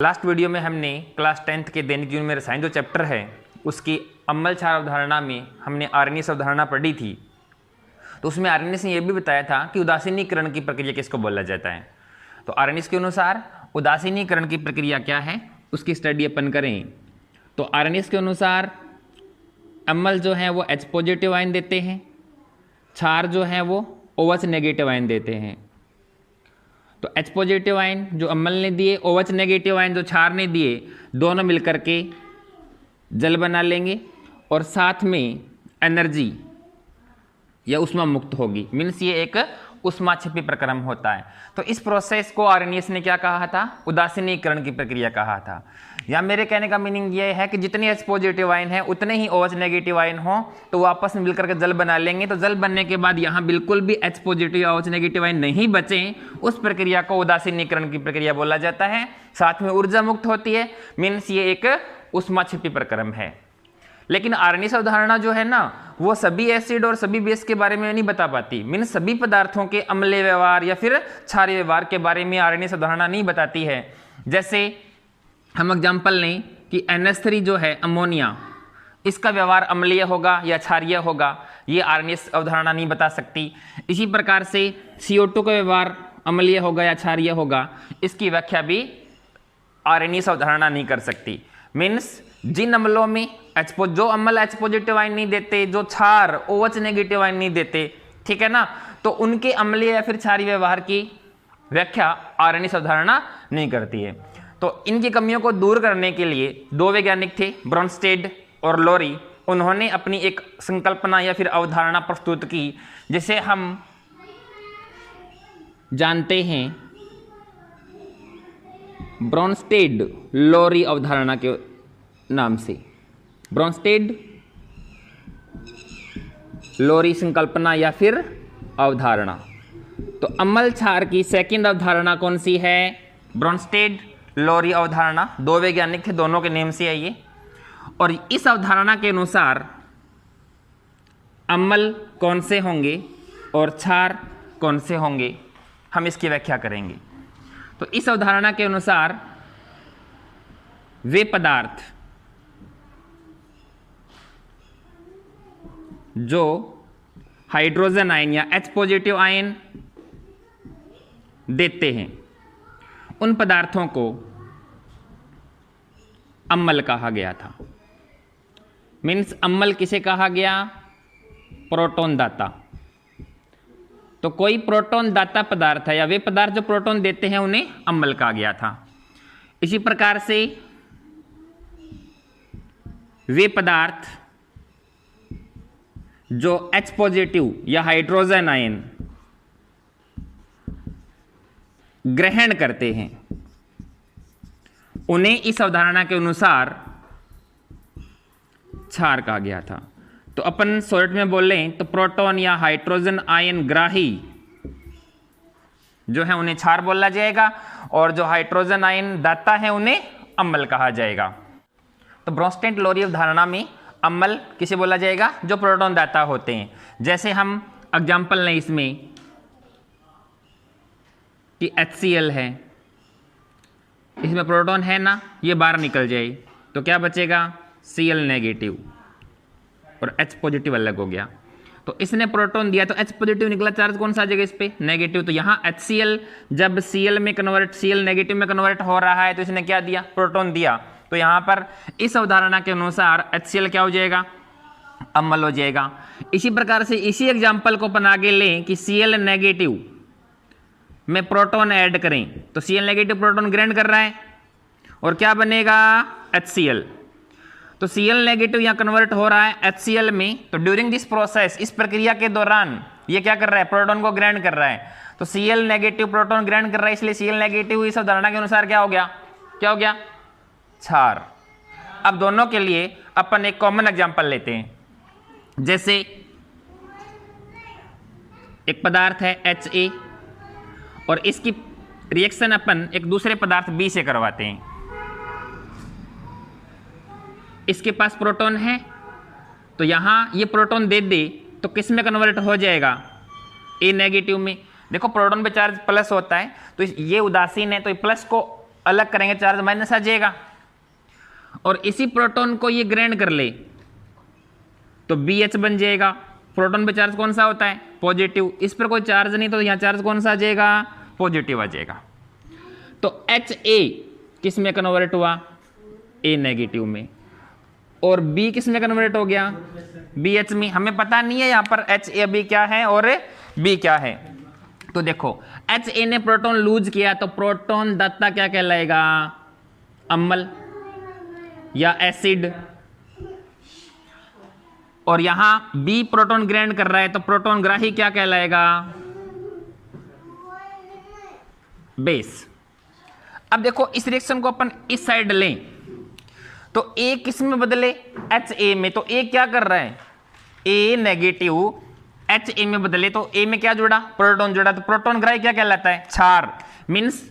Last video में हमने class 10th के दैनिक जीवन में रसायन जो चैप्टर है उसकी अम्ल क्षार अवधारणा में हमने आरएनएस अवधारणा पढ़ी थी। तो उसमें आरएनएस ने यह भी बताया था कि उदासीनीकरण की प्रक्रिया किसको बोला जाता है। तो आरएनएस के अनुसार उदासीनीकरण की प्रक्रिया क्या है उसकी स्टडी अपन करें। तो आरएनएस के अनुसार अम्ल जो है वो H पॉजिटिव आयन देते हैं, क्षार जो है वो OH नेगेटिव आयन देते हैं। तो H पॉजिटिव आयन जो अम्ल ने दिए, OH नेगेटिव आयन जो क्षार ने दिए, दोनों मिलकर के जल बना लेंगे और साथ में एनर्जी या ऊष्मा मुक्त होगी। मीन्स ये एक ऊष्मा छिपी प्रक्रम होता है। तो इस प्रोसेस को आरएनएस ने क्या कहा था? उदासीनीकरण की प्रक्रिया कहा था। या मेरे कहने का मीनिंग ये है कि जितने H पॉजिटिव आयन है उतने ही OH नेगेटिव आयन हो तो वो आपस में मिलकर के जल बना लेंगे। तो जल बनने के बाद यहाँ बिल्कुल भी H पॉजिटिव या OH नेगेटिव आयन नहीं बचे, उस प्रक्रिया को उदासीनीकरण की प्रक्रिया बोला जाता है। साथ में ऊर्जा मुक्त होती है। मीन्स ये एक ऊष्मा छिपी प्रक्रम है। लेकिन आरएनएस अवधारणा जो है ना वो सभी एसिड और सभी बेस के बारे में नहीं बता पाती। मीन्स सभी पदार्थों के अम्लीय व्यवहार या फिर क्षारीय व्यवहार के बारे में आरएनएस अवधारणा नहीं बताती है। जैसे हम एग्जाम्पल लें कि NH3 जो है अमोनिया, इसका व्यवहार अम्लीय होगा या क्षारीय होगा, ये आरएनएस अवधारणा नहीं बता सकती। इसी प्रकार से CO2 का व्यवहार अम्लीय होगा या क्षारीय होगा, इसकी व्याख्या भी आरएनएस अवधारणा नहीं कर सकती। मीन्स जिन अम्लों में जो अम्ल H पॉजिटिव आयन नहीं देते, जो क्षार OH नेगेटिव आयन नहीं देते, ठीक है ना, तो उनके अम्लीय या फिर क्षारीय व्यवहार की व्याख्या आरएनएस अवधारणा नहीं करती है। तो इनकी कमियों को दूर करने के लिए दो वैज्ञानिक थे, ब्रोनस्टेड और लोरी। उन्होंने अपनी एक संकल्पना या फिर अवधारणा प्रस्तुत की जिसे हम जानते हैं ब्रोनस्टेड लोरी अवधारणा के नाम से। ब्रोनस्टेड लोरी संकल्पना या फिर अवधारणा। तो अम्ल क्षार की सेकंड अवधारणा कौन सी है? ब्रोनस्टेड लोरी अवधारणा। दो वैज्ञानिक थे, दोनों के नेम से है ये। और इस अवधारणा के अनुसार अम्ल कौन से होंगे और क्षार कौन से होंगे, हम इसकी व्याख्या करेंगे। तो इस अवधारणा के अनुसार वे पदार्थ जो हाइड्रोजन आयन या H पॉजिटिव आयन देते हैं उन पदार्थों को अम्ल कहा गया था। मीन्स अम्ल किसे कहा गया? प्रोटॉन दाता। तो कोई प्रोटॉन दाता पदार्थ है या वे पदार्थ जो प्रोटॉन देते हैं उन्हें अम्ल कहा गया था। इसी प्रकार से वे पदार्थ जो H पॉजिटिव या हाइड्रोजन आयन ग्रहण करते हैं उन्हें इस अवधारणा के अनुसार क्षार कहा गया था। तो अपन शॉर्ट में बोलें तो प्रोटॉन या हाइड्रोजन आयन ग्राही जो है उन्हें क्षार बोला जाएगा और जो हाइड्रोजन आयन दाता है उन्हें अम्ल कहा जाएगा। तो ब्रोनस्टेड लोरी अवधारणा में अम्ल किसे बोला जाएगा? जो प्रोटॉन दाता होते हैं। जैसे हम एग्जाम्पल लें इसमें कि HCl है, इसमें प्रोटॉन है ना, ये बाहर निकल जाए तो क्या बचेगा? Cl नेगेटिव और H पॉजिटिव अलग हो गया। तो इसने प्रोटॉन दिया तो H पॉजिटिव निकला, चार्ज कौन सा आ जाएगा इस पे? नेगेटिव। तो यहाँ HCl जब Cl नेगेटिव में कन्वर्ट हो रहा है तो इसने क्या दिया? प्रोटॉन दिया। तो यहाँ पर इस अवधारणा के अनुसार HCl क्या हो जाएगा? अम्ल हो जाएगा। इसी प्रकार से इसी एग्जाम्पल को अपन आगे लें कि Cl नेगेटिव में प्रोटॉन ऐड करें तो Cl नेगेटिव प्रोटॉन ग्रहण कर रहा है और क्या बनेगा? HCl। तो Cl नेगेटिव यहाँ कन्वर्ट हो रहा है HCl में। तो ड्यूरिंग दिस प्रोसेस, इस प्रक्रिया के दौरान ये क्या कर रहा है? प्रोटॉन को ग्रहण कर रहा है। तो Cl नेगेटिव प्रोटॉन ग्रहण कर रहा है, इसलिए Cl नेगेटिव इस अवधारणा के अनुसार क्या हो गया? क्या हो गया? क्षार। अब दोनों के लिए अपन एक कॉमन एग्जांपल लेते हैं। जैसे एक पदार्थ है Ha और इसकी रिएक्शन अपन एक दूसरे पदार्थ B से करवाते हैं। इसके पास प्रोटॉन है तो यहां ये प्रोटॉन दे दे तो किस में कन्वर्ट हो जाएगा? A नेगेटिव में। देखो प्रोटॉन पे चार्ज प्लस होता है तो ये उदासीन है तो प्लस को अलग करेंगे चार्ज माइनस आ जाएगा, और इसी प्रोटॉन को ये ग्रहण कर ले तो BH बन जाएगा। प्रोटॉन पे चार्ज कौन सा होता है? पॉजिटिव। इस पर कोई चार्ज नहीं तो यहाँ चार्ज कौन सा आ जाएगा? पॉजिटिव आ जाएगा। तो HA किस में कन्वर्ट हुआ? A नेगेटिव में। और B किस में कन्वर्ट हो गया? BH में। हमें पता नहीं है यहाँ पर HA B क्या है और B क्या है। तो देखो HA ने प्रोटॉन लूज किया तो प्रोटॉन दाता क्या कहलाएगा? अम्ल या एसिड। और यहां B प्रोटॉन ग्रहण कर रहा है तो प्रोटॉन ग्राही क्या कहलाएगा? बेस। अब देखो इस रिएक्शन को अपन इस साइड लें तो A किस में बदले? HA में। तो A क्या कर रहा है? A नेगेटिव HA में बदले तो A में क्या जुड़ा? प्रोटॉन जुड़ा। तो प्रोटॉन ग्राही क्या कहलाता है? क्षार। मीन्स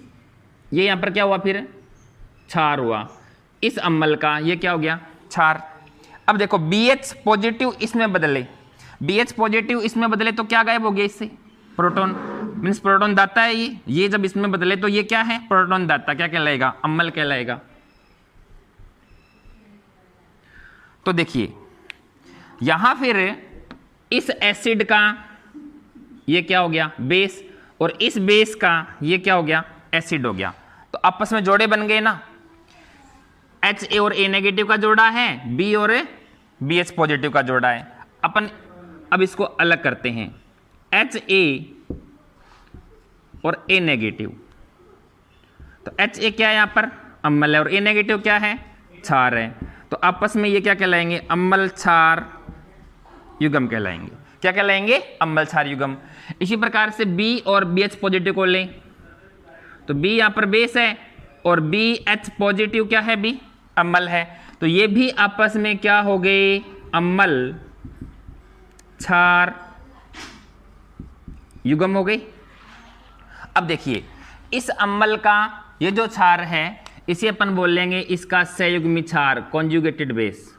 ये यहां पर क्या हुआ? फिर क्षार हुआ। इस अम्ल का ये क्या हो गया? क्षार। अब देखो BH पॉजिटिव इसमें बदले, BH पॉजिटिव इसमें बदले तो क्या गायब हो गया इससे? प्रोटॉन। मीन्स प्रोटॉन दाता है ये जब इसमें बदले तो ये क्या है? प्रोटॉन दाता। क्या कहलाएगा? अम्ल कहलाएगा। तो देखिए यहां फिर इस एसिड का ये क्या हो गया? बेस। और इस बेस का ये क्या हो गया? एसिड हो गया। तो आपस में जोड़े बन गए ना। HA और A नेगेटिव का जोड़ा है, B और BH पॉजिटिव का जोड़ा है। अपन अब इसको अलग करते हैं। HA और A नेगेटिव। तो HA क्या है यहाँ पर? अम्ल है। और A नेगेटिव क्या है? क्षार है। तो आपस में ये क्या कहलाएंगे? अम्ल क्षार युग्म कहलाएंगे। क्या कहलाएंगे? अम्ल क्षार युग्म। इसी प्रकार से B और BH पॉजिटिव को लें तो B यहाँ पर बेस है और BH पॉजिटिव क्या है? B अम्ल है। तो ये भी आपस में क्या हो गए? अम्ल क्षार युग्म हो गई। अब देखिए इस अम्ल का ये जो क्षार है इसे अपन बोल लेंगे इसका सहयुग्मी क्षार, कॉन्जुगेटेड बेस।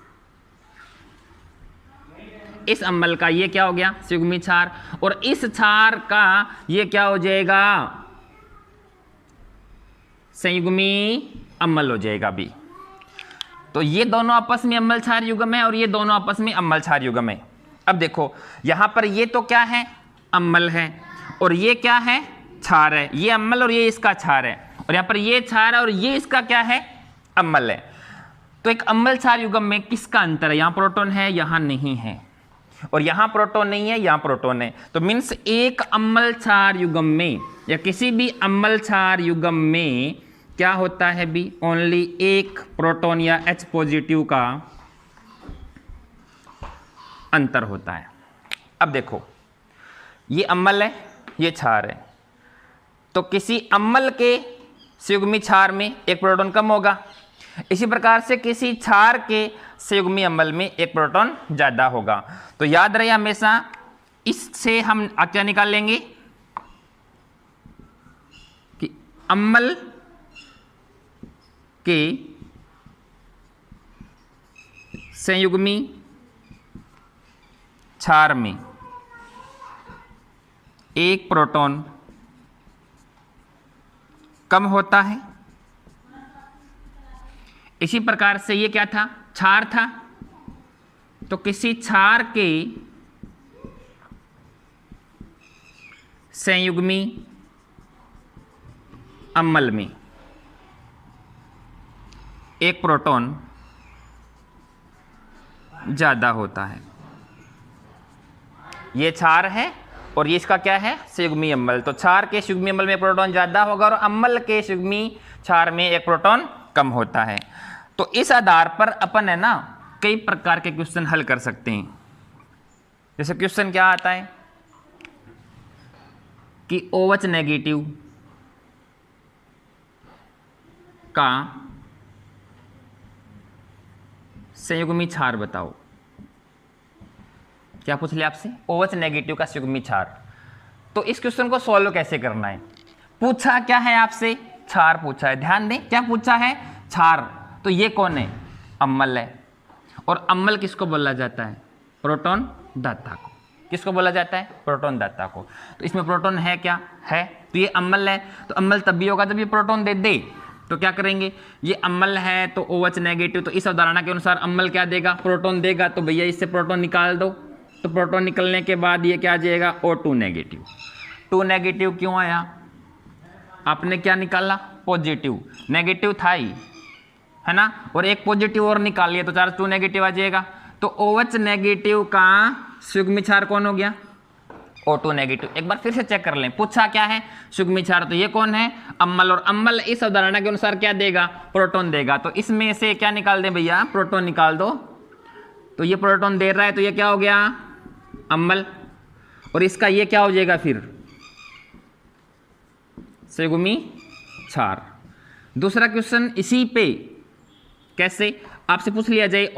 इस अम्ल का ये क्या हो गया? संयुग्मी क्षार। और इस क्षार का ये क्या हो जाएगा? संयुग्मी अम्ल हो जाएगा B। तो ये दोनों आपस में अम्ल क्षार युग्म है और ये दोनों आपस में अम्ल क्षार युग्म है। अब देखो यहां पर ये तो क्या है? अम्ल है। और ये क्या है? क्षार है। ये अम्ल और ये इसका क्षार है। और यहां पर ये क्षार है और ये इसका क्या है? अम्ल है। तो एक अम्ल क्षार युग्म में किसका अंतर है? यहां प्रोटॉन है, यहां नहीं है। और यहां प्रोटॉन नहीं है, यहां प्रोटॉन है। तो मीन्स एक अम्ल क्षार युग्म में या किसी भी अम्ल क्षार युग्म में क्या होता है? भी ओनली एक प्रोटॉन या H पॉजिटिव का अंतर होता है। अब देखो ये अम्ल है, ये क्षार है। तो किसी अम्ल के संयुग्मी क्षार में एक प्रोटॉन कम होगा। इसी प्रकार से किसी क्षार के संयुग्मी अम्ल में एक प्रोटॉन ज्यादा होगा। तो याद रहे हमेशा इससे हम क्या निकाल लेंगे कि अम्ल के संयुग्मी क्षार में एक प्रोटॉन कम होता है। इसी प्रकार से ये क्या था? क्षार था। तो किसी क्षार के संयुग्मी अम्ल में एक प्रोटॉन ज्यादा होता है। ये क्षार है और ये इसका क्या है? संयुग्मी अम्ल। तो क्षार के संयुग्मी अम्ल में प्रोटॉन ज्यादा होगा और अम्ल के संयुग्मी क्षार में एक प्रोटॉन कम होता है। तो इस आधार पर अपन है ना कई प्रकार के क्वेश्चन हल कर सकते हैं। जैसे क्वेश्चन क्या आता है कि OH नेगेटिव का संयुग्मी क्षार बताओ। क्या पूछ लिया आपसे? OH नेगेटिव का संयुग्मी क्षार। तो इस क्वेश्चन को सॉल्व कैसे करना है? पूछा क्या है आपसे? क्षार पूछा है। ध्यान दें क्या पूछा है? क्षार। तो ये कौन है? अम्ल है। और अम्ल किसको बोला जाता है? प्रोटॉन दाता को। किसको बोला जाता है? प्रोटॉन दाता को। तो इसमें प्रोटॉन है क्या? है। तो ये अम्ल है। तो अम्ल तब भी होगा जब ये प्रोटॉन दे दे। तो क्या करेंगे, ये अम्ल है तो OH नेगेटिव, तो इस अवधारणा के अनुसार अम्ल क्या देगा, प्रोटॉन देगा। तो भैया इससे प्रोटॉन निकाल दो, तो प्रोटॉन निकलने के बाद ये क्या आ जाएगा, O2 नेगेटिव। 2 नेगेटिव क्यों आया, आपने क्या निकाला, पॉजिटिव, नेगेटिव था ही, है ना, और एक पॉजिटिव और निकाल लिया तो चार्ज 2 नेगेटिव आ जाएगा। तो OH नेगेटिव का युग्मी क्षार कौन हो गया, O2 नेगेटिव। एक बार फिर से चेक कर लें, पूछा क्या है, युग्मी क्षार, तो ये कौन है, अम्ल, और अम्ल इस अवधारणा के अनुसार क्या देगा, प्रोटॉन देगा। तो इसमें से क्या निकाल दें भैया, प्रोटॉन निकाल दो। तो ये प्रोटॉन दे रहा है तो ये क्या हो गया, अम्ल, और इसका ये क्या हो जाएगा फिर, युग्मी क्षार। दूसरा क्वेश्चन इसी पे, कैसे, आपसे पूछ लिया जाए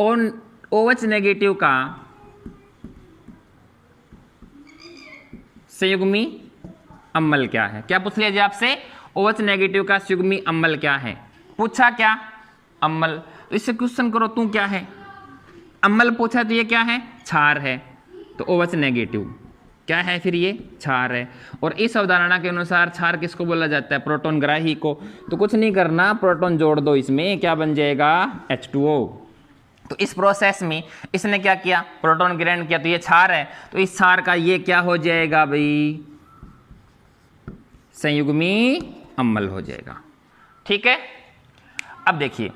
OH नेगेटिव का संयुग्मी अम्ल क्या है, क्या पूछ लिया जाए आपसे, OH नेगेटिव का संयुग्मी अम्ल क्या है, पूछा क्या, अम्ल। तो इससे क्वेश्चन करो, तू क्या है, अम्ल पूछा तो ये क्या है, क्षार है, तो OH नेगेटिव क्या है, फिर ये क्षार है। और इस अवधारणा के अनुसार क्षार किसको बोला जाता है, प्रोटॉन ग्राही को। तो कुछ नहीं करना, प्रोटॉन जोड़ दो इसमें, क्या बन जाएगा, H2O। तो इस प्रोसेस में इसने क्या किया, प्रोटॉन ग्रहण किया, तो ये क्षार है, तो इस क्षार का ये क्या हो जाएगा भाई, संयुग्मी अम्ल हो जाएगा। ठीक है, अब देखिए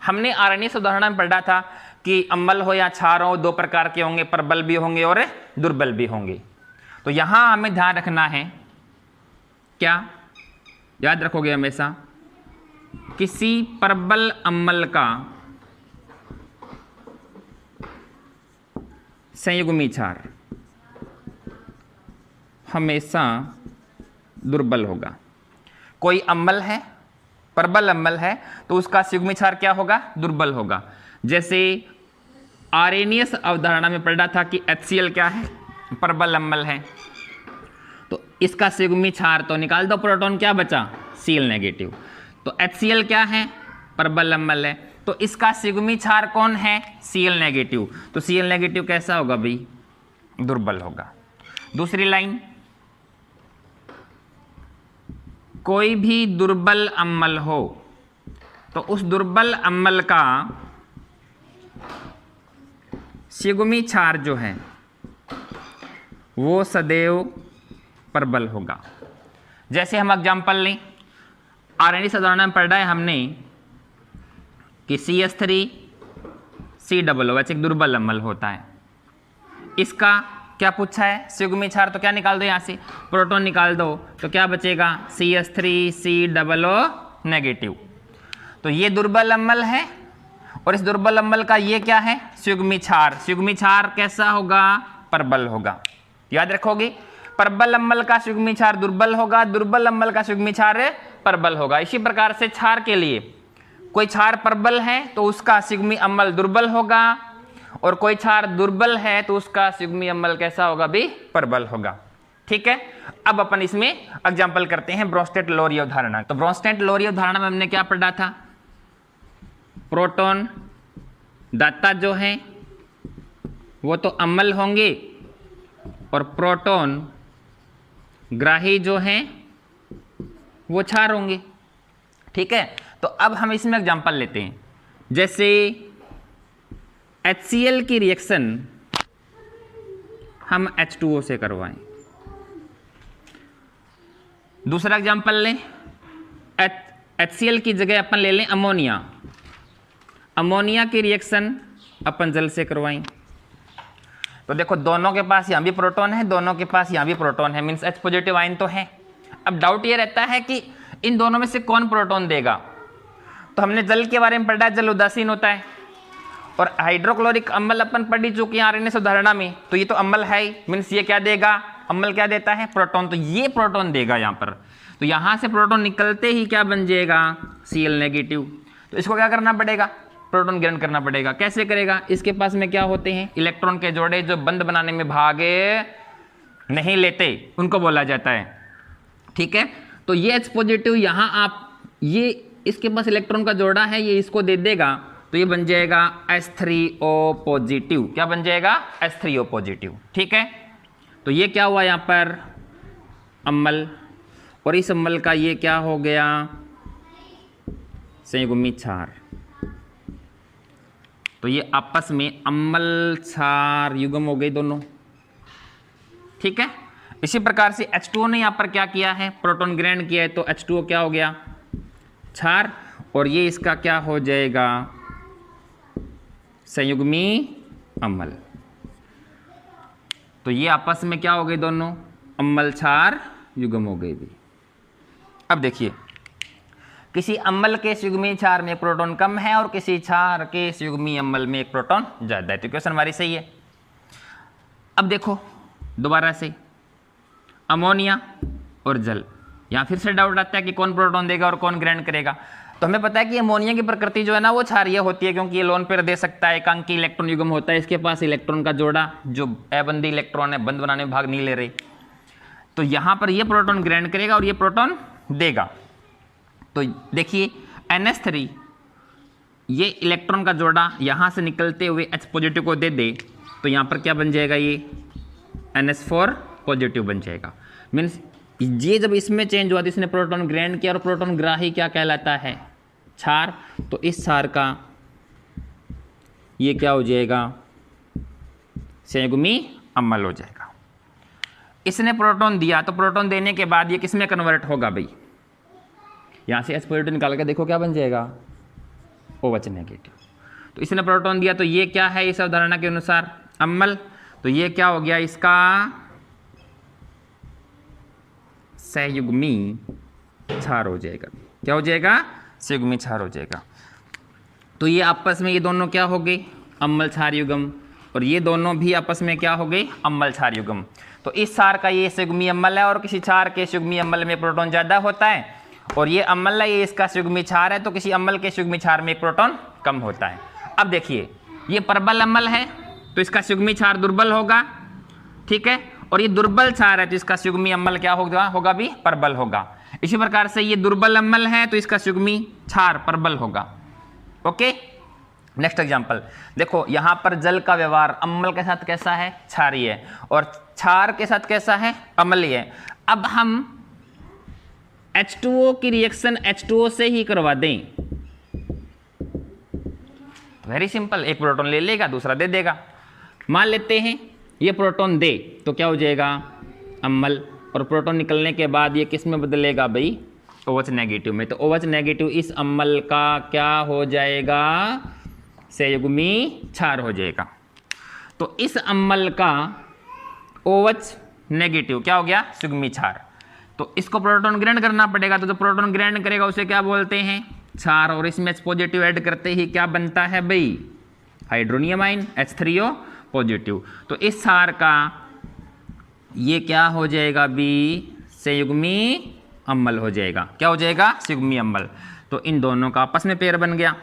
हमने आरएनए उदाहरण में पढ़ा था कि अम्ल हो या क्षार हो, दो प्रकार के होंगे, प्रबल भी होंगे और दुर्बल भी होंगे। तो यहां हमें ध्यान रखना है, क्या याद रखोगे हमेशा, किसी प्रबल अम्ल का संयुग्मी क्षार हमेशा दुर्बल होगा। कोई अम्ल है, प्रबल अम्ल है, तो उसका संयुग्मी क्षार क्या होगा, दुर्बल होगा। जैसे आर्रेनियस अवधारणा में पढ़ा था कि HCl क्या है, प्रबल अम्ल है, तो इसका संयुग्मी क्षार तो निकाल दो, प्रोटॉन क्या बचा, Cl नेगेटिव। तो HCl क्या है, प्रबल अम्ल है, तो इसका संयुग्मी क्षार कौन है, Cl नेगेटिव। तो Cl नेगेटिव कैसा होगा भाई, दुर्बल होगा। दूसरी लाइन, कोई भी दुर्बल अम्ल हो तो उस दुर्बल अम्ल का संयुग्मी क्षार जो है वो सदैव प्रबल होगा। जैसे हम एग्जाम्पल लें, आरएनए साधारण में पढ़ा है हमने कि CH3COOH एक दुर्बल अम्ल होता है। इसका क्या पूछा है, संयुग्मी क्षार, तो क्या निकाल दो, यहाँ से प्रोटॉन निकाल दो, तो क्या बचेगा, CH3COO नेगेटिव। तो ये दुर्बल अम्ल है और इस दुर्बल अम्ल का ये क्या है, संयुग्मी क्षार। संयुग्मी क्षार कैसा होगा, प्रबल होगा। याद रखोगे, प्रबल अम्ल का संयुग्मी क्षार दुर्बल होगा, दुर्बल अम्ल का संयुग्मी क्षार प्रबल होगा। इसी प्रकार से क्षार के लिए, कोई क्षार प्रबल है तो उसका संयुग्मी अम्ल दुर्बल होगा, और कोई क्षार दुर्बल है तो उसका संयुग्मी अम्ल कैसा होगा भी, प्रबल होगा। ठीक है, अब अपन इसमें एग्जांपल करते हैं ब्रोंस्टेड-लोरी अवधारणा। तो ब्रोंस्टेड-लोरी अवधारणा में हमने क्या पढ़ा था, प्रोटॉन दाता जो है वो तो अम्ल होंगे और प्रोटॉन ग्राही जो हैं वो क्षार होंगे। ठीक है, तो अब हम इसमें एग्जांपल लेते हैं। जैसे HCl की रिएक्शन हम H2O से करवाएं। दूसरा एग्जांपल लें, HCl की जगह अपन ले लें अमोनिया। अमोनिया की रिएक्शन अपन जल से करवाएं। तो देखो दोनों के पास यहाँ भी प्रोटॉन है, दोनों के पास यहाँ भी प्रोटॉन है, मीन्स H पॉजिटिव आयन तो है। अब डाउट ये रहता है कि इन दोनों में से कौन प्रोटॉन देगा। तो हमने जल के बारे में पढ़ा, जल उदासीन होता है, और हाइड्रोक्लोरिक अम्ल अपन पढ़ी चुके हैं आरएनए उदाहरणा में, तो ये तो अम्ल है ही, मीन्स ये क्या देगा, अम्ल क्या देता है, प्रोटॉन। तो ये प्रोटॉन देगा यहाँ पर। तो यहाँ से प्रोटॉन निकलते ही क्या बन जाएगा, Cl नेगेटिव। तो इसको क्या करना पड़ेगा, प्रोटॉन ग्रहण करना पड़ेगा। कैसे करेगा, इसके पास में क्या होते हैं, इलेक्ट्रॉन के जोड़े जो बंद बनाने में भाग नहीं लेते, उनको बोला जाता है। ठीक है, तो ये H पॉजिटिव यहाँ आप, ये इसके पास इलेक्ट्रॉन का जोड़ा है, ये इसको दे देगा, तो ये बन जाएगा H3O पॉजिटिव। क्या बन जाएगा, H3O पॉजिटिव। ठीक है, तो ये क्या हुआ यहाँ पर, अम्ल, और इस अम्ल का ये क्या हो गया, संयुग्मी क्षार। तो ये आपस में अम्ल क्षार युग्म हो गए दोनों, ठीक है। इसी प्रकार से H2O ने यहाँ पर क्या किया है, प्रोटॉन ग्रहण किया है, तो H2O क्या हो गया, क्षार, और ये इसका क्या हो जाएगा, संयुग्मी अम्ल। तो ये आपस में क्या हो गए दोनों, अम्ल क्षार युग्म हो गए भी। अब देखिए, किसी अम्ल के संयुग्मी क्षार में प्रोटॉन कम है और किसी क्षार के संयुग्मी अम्ल में एक प्रोटॉन ज्यादा है। तो क्वेश्चन हमारी सही है। अब देखो दोबारा से, अमोनिया और जल, यहाँ फिर से डाउट आता है कि कौन प्रोटॉन देगा और कौन ग्रहण करेगा। तो हमें पता है कि अमोनिया की प्रकृति जो है ना वो क्षारीय होती है, क्योंकि ये लोन पेयर दे सकता है, एकांकी इलेक्ट्रॉन युग्म होता है, इसके पास इलेक्ट्रॉन का जोड़ा जो अबंधी इलेक्ट्रॉन है बंद बनाने में भाग नहीं ले रहे। तो यहाँ पर ये प्रोटॉन ग्रहण करेगा और ये प्रोटॉन देगा। तो देखिए NH3 ये इलेक्ट्रॉन का जोड़ा यहाँ से निकलते हुए H पॉजिटिव को दे दे, तो यहाँ पर क्या बन जाएगा, ये NH4 पॉजिटिव बन जाएगा। मीन्स ये जब इसमें चेंज हुआ तो इसने प्रोटॉन ग्रहण किया, और प्रोटॉन ग्राही क्या कहलाता है, क्षार। तो इस क्षार का ये क्या हो जाएगा, संयुग्मी अम्ल हो जाएगा। इसने प्रोटॉन दिया, तो प्रोटॉन देने के बाद ये किसमें कन्वर्ट होगा भाई, यहाँ से H पॉजिटिव निकाल के देखो क्या बन जाएगा, OH नेगेटिव। तो इसने प्रोटॉन दिया, तो ये क्या है इस अवधारणा के अनुसार, अम्ल। तो ये क्या हो गया, इसका संयुग्मी क्षार हो जाएगा। क्या हो जाएगा, संयुग्मी क्षार हो जाएगा। तो ये आपस में ये दोनों क्या हो गए, अम्ल क्षार युग्म, और ये दोनों भी आपस में क्या हो गए, अम्ल क्षार युग्म। तो इस क्षार का ये संयुग्मी अम्ल है, और किसी क्षार के संयुग्मी अम्ल में प्रोटॉन ज्यादा होता है, और ये अम्ल है, ये इसका संयुग्मी क्षार है, तो किसी अम्ल के संयुग्मी क्षार में प्रोटॉन कम होता है। अब देखिए, ये प्रबल अम्ल है तो इसका संयुग्मी क्षार दुर्बल होगा, ठीक है, और ये दुर्बल क्षार है तो इसका संयुग्मी अम्ल क्या होगा भी प्रबल होगा। इसी प्रकार से ये दुर्बल अम्ल है तो इसका संयुग्मी क्षार प्रबल होगा। ओके, नेक्स्ट एग्जांपल देखो, यहां पर जल का व्यवहार अम्ल के साथ कैसा है, क्षारीय है, और क्षार के साथ कैसा है, अम्लीय है। अब हम H2O की रिएक्शन H2O से ही करवा दें, वेरी सिंपल, एक प्रोटॉन ले लेगा दूसरा दे देगा। मान लेते हैं ये प्रोटॉन दे तो क्या हो जाएगा, अम्ल, और प्रोटॉन निकलने के बाद ये किस में बदलेगा भाई, OH नेगेटिव में। तो OH नेगेटिव इस अम्ल का क्या हो जाएगा, संयुग्मी क्षार हो जाएगा। तो इस अम्ल का OH नेगेटिव क्या हो गया, संयुग्मी क्षार। तो इसको प्रोटॉन ग्रहण करना पड़ेगा, तो जो प्रोटॉन ग्रहण करेगा उसे क्या बोलते हैं, क्षार, और इसमें H पॉजिटिव ऐड करते ही क्या बनता है भाई, हाइड्रोनियम आयन H3O पॉजिटिव। तो इस क्षार का ये क्या हो जाएगा भी, संयुग्मी अम्ल हो जाएगा। क्या हो जाएगा, संयुग्मी अम्ल। तो इन दोनों का आपस में पेयर बन गया।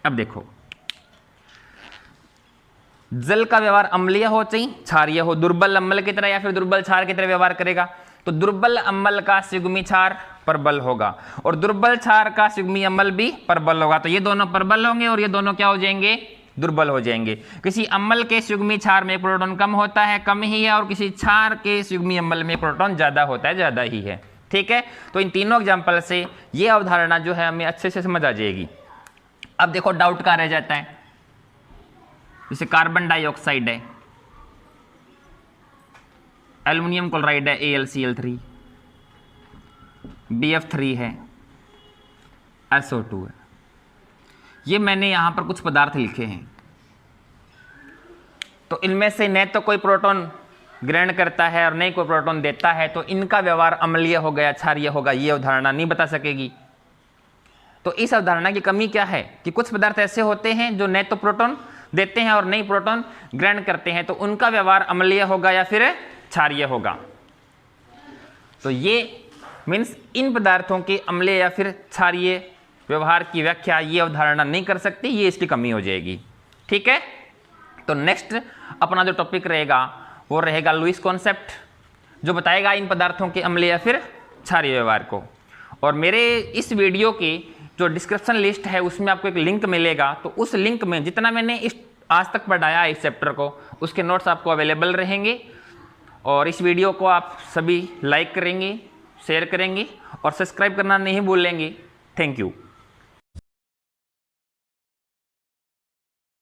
अब देखो, जल का व्यवहार अम्लीय हो चाहे क्षारीय हो, दुर्बल अम्ल की तरह या फिर दुर्बल क्षार की तरह व्यवहार करेगा। तो दुर्बल अम्ल का संयुग्मी क्षार प्रबल होगा, और दुर्बल क्षार का संयुग्मी अम्ल भी प्रबल होगा। तो ये दोनों प्रबल होंगे और ये दोनों क्या हो जाएंगे, दुर्बल हो जाएंगे। किसी अम्ल के संयुग्मी क्षार में प्रोटॉन कम होता है, कम ही है, और किसी क्षार के संयुग्मी अम्ल में प्रोटॉन ज्यादा होता है, ज्यादा ही है। ठीक है, तो इन तीनों एग्जाम्पल से ये अवधारणा जो है हमें अच्छे से समझ आ जाएगी। अब देखो डाउट कहाँ रह जाता है, जैसे कार्बन डाइऑक्साइड है, एल्युमिनियम क्लोराइड है AlCl3, BF3 है, SO2 है। ये मैंने यहां पर कुछ पदार्थ लिखे हैं, तो इनमें से न तो कोई प्रोटॉन ग्रहण करता है और न कोई प्रोटॉन देता है, तो इनका व्यवहार अम्लीय हो गया, क्षारीय होगा, ये अवधारणा नहीं बता सकेगी। तो इस अवधारणा की कमी क्या है कि कुछ पदार्थ ऐसे होते हैं जो न तो प्रोटॉन देते हैं और नहीं प्रोटॉन ग्रहण करते हैं, तो उनका व्यवहार अम्लीय होगा या फिर क्षारीय होगा। तो ये मीन्स इन पदार्थों के अम्लीय या फिर क्षारीय व्यवहार की व्याख्या ये अवधारणा नहीं कर सकती, ये इसकी कमी हो जाएगी। ठीक है, तो नेक्स्ट अपना जो टॉपिक रहेगा वो रहेगा लुईस कॉन्सेप्ट, जो बताएगा इन पदार्थों के अम्लीय या फिर क्षारीय व्यवहार को। और मेरे इस वीडियो की जो डिस्क्रिप्शन लिस्ट है उसमें आपको एक लिंक मिलेगा, तो उस लिंक में जितना मैंने इस आज तक पढ़ाया इस चैप्टर को, उसके नोट्स आपको अवेलेबल रहेंगे। और इस वीडियो को आप सभी लाइक करेंगे, शेयर करेंगे और सब्सक्राइब करना नहीं भूलेंगे, थैंक यू।